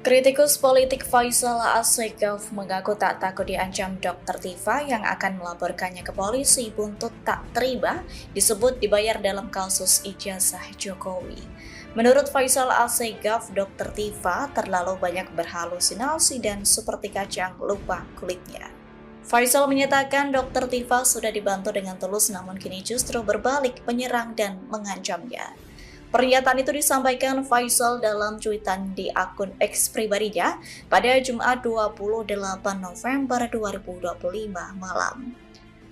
Kritikus politik Faisal Assegaf mengaku tak takut diancam Dr. Tifa yang akan melaporkannya ke polisi buntut tak terima disebut dibayar dalam kasus ijazah Jokowi. Menurut Faisal Assegaf, Dr. Tifa terlalu banyak berhalusinasi dan seperti kacang lupa kulitnya. Faisal menyatakan Dr. Tifa sudah dibantu dengan tulus namun kini justru berbalik menyerang dan mengancamnya. Pernyataan itu disampaikan Faisal dalam cuitan di akun X pribadinya pada Jumat 28 November 2025 malam.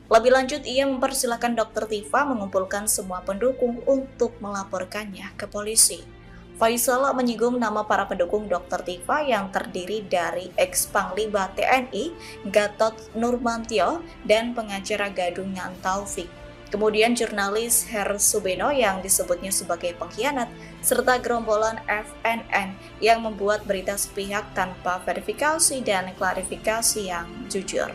Lebih lanjut, ia mempersilahkan Dr. Tifa mengumpulkan semua pendukung untuk melaporkannya ke polisi. Faisal menyinggung nama para pendukung Dr. Tifa yang terdiri dari ex-Panglima TNI Gatot Nurmantio dan pengacara Gadungan Taufik. Kemudian jurnalis Her Subeno yang disebutnya sebagai pengkhianat, serta gerombolan FNN yang membuat berita sepihak tanpa verifikasi dan klarifikasi yang jujur.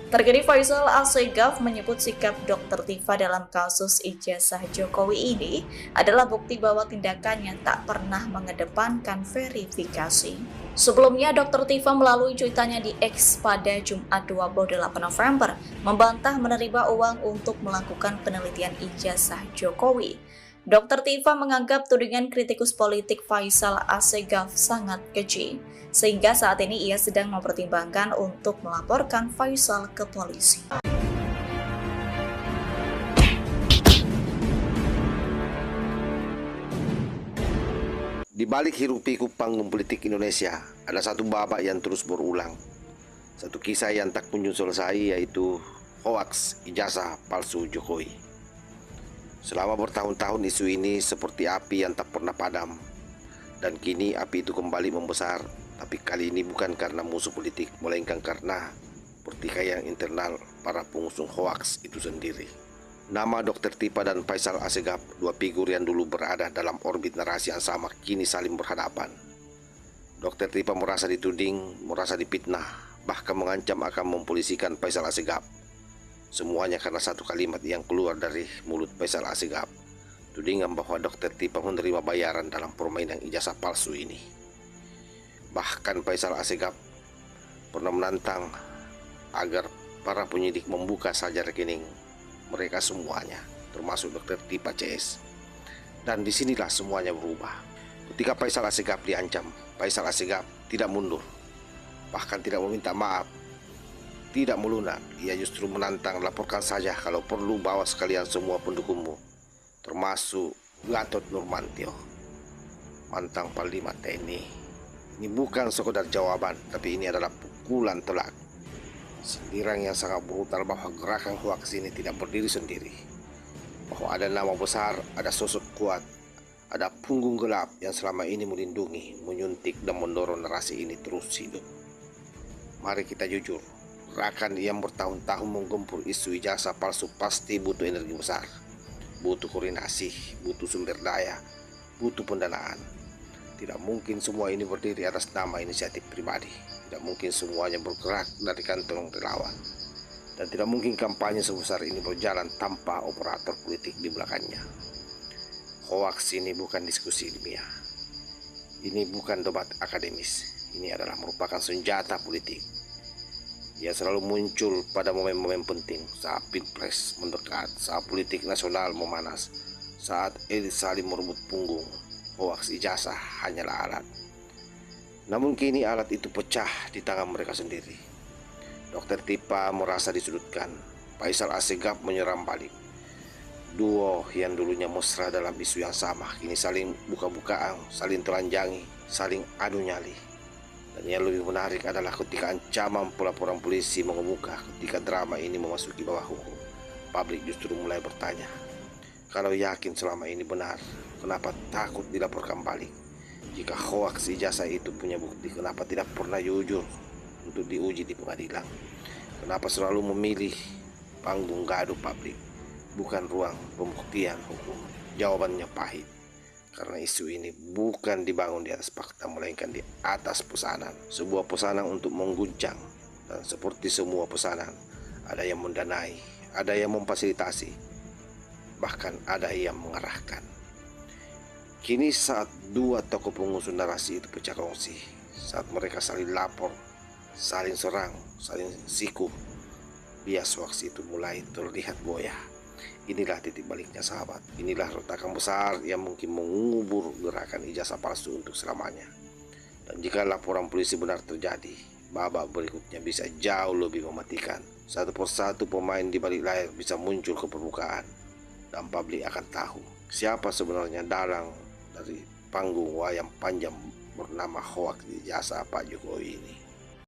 Terkini Faisal Assegaf menyebut sikap Dr. Tifa dalam kasus ijazah Jokowi ini adalah bukti bahwa tindakannya tak pernah mengedepankan verifikasi. Sebelumnya, Dr. Tifa melalui cuitannya di X pada Jumat 28 November membantah menerima uang untuk melakukan penelitian ijazah Jokowi. Dr. Tifa menganggap tudingan kritikus politik Faisal Assegaf sangat keji, sehingga saat ini ia sedang mempertimbangkan untuk melaporkan Faisal ke polisi. Di balik hiruk-pikuk panggung politik Indonesia, ada satu babak yang terus berulang. Satu kisah yang tak kunjung selesai, yaitu hoaks ijazah palsu Jokowi. Selama bertahun-tahun isu ini seperti api yang tak pernah padam. Dan kini api itu kembali membesar, tapi kali ini bukan karena musuh politik, melainkan karena pertikaian internal para pengusung hoaks itu sendiri. Nama Dr. Tifa dan Faisal Assegaf, dua figur yang dulu berada dalam orbit narasi yang sama, kini saling berhadapan. Dr. Tifa merasa dituding, merasa dipitnah, bahkan mengancam akan mempolisikan Faisal Assegaf. Semuanya karena satu kalimat yang keluar dari mulut Faisal Assegaf, tudingan bahwa Dr. Tifa menerima bayaran dalam permainan ijazah palsu ini. Bahkan Faisal Assegaf pernah menantang agar para penyidik membuka saja rekening mereka semuanya, termasuk Dr. Tifa CS. Dan disinilah semuanya berubah. Ketika Faisal Assegaf diancam, Faisal Assegaf tidak mundur, bahkan tidak meminta maaf, tidak melunak. Ia justru menantang, laporkan saja, kalau perlu bawa sekalian semua pendukungmu, termasuk Gatot Nurmantio, mantan Panglima TNI. Ini bukan sekedar jawaban, tapi ini adalah pukulan telak, sindiran yang sangat brutal bahwa gerakan hoaks ini tidak berdiri sendiri, bahwa ada nama besar, ada sosok kuat, ada punggung gelap yang selama ini melindungi, menyuntik dan mendorong narasi ini terus hidup. Mari kita jujur, gerakan yang bertahun-tahun menggempur isu ijazah palsu pasti butuh energi besar, butuh koordinasi, butuh sumber daya, butuh pendanaan. Tidak mungkin semua ini berdiri atas nama inisiatif pribadi. Tidak mungkin semuanya bergerak dari kantong relawan. Dan tidak mungkin kampanye sebesar ini berjalan tanpa operator politik di belakangnya. Hoaks ini bukan diskusi ilmiah. Ini bukan debat akademis. Ini adalah merupakan senjata politik. Ia selalu muncul pada momen-momen penting, saat pilpres mendekat, saat politik nasional memanas, saat elit saling merebut punggung. Hoaks ijazah hanyalah alat. Namun kini alat itu pecah di tangan mereka sendiri. Dr. Tifa merasa disudutkan, Faisal Assegaf menyerang balik. Duo yang dulunya mesra dalam isu yang sama, kini saling buka-bukaan, saling telanjangi, saling adu nyali. Dan yang lebih menarik adalah ketika ancaman pelaporan polisi mengemuka, ketika drama ini memasuki bawah hukum, publik justru mulai bertanya, kalau yakin selama ini benar, kenapa takut dilaporkan balik? Jika hoaks ijazah itu punya bukti, kenapa tidak pernah jujur untuk diuji di pengadilan? Kenapa selalu memilih panggung gaduh publik, bukan ruang pembuktian hukum? Jawabannya pahit. Karena isu ini bukan dibangun di atas fakta, melainkan di atas pesanan. Sebuah pesanan untuk mengguncang. Dan seperti semua pesanan, ada yang mendanai, ada yang memfasilitasi, bahkan ada yang mengarahkan. Kini saat dua tokoh pengusung narasi itu pecah kongsi, saat mereka saling lapor, saling serang, saling siku, bias hoaks itu mulai terlihat goyah. Inilah titik baliknya sahabat. Inilah retakan besar yang mungkin mengubur gerakan ijazah palsu untuk selamanya. Dan jika laporan polisi benar terjadi, babak berikutnya bisa jauh lebih mematikan. Satu persatu pemain di balik layar bisa muncul ke permukaan, dan publik akan tahu siapa sebenarnya dalang dari panggung wayang panjang bernama hoaks ijazah Pak Jokowi ini.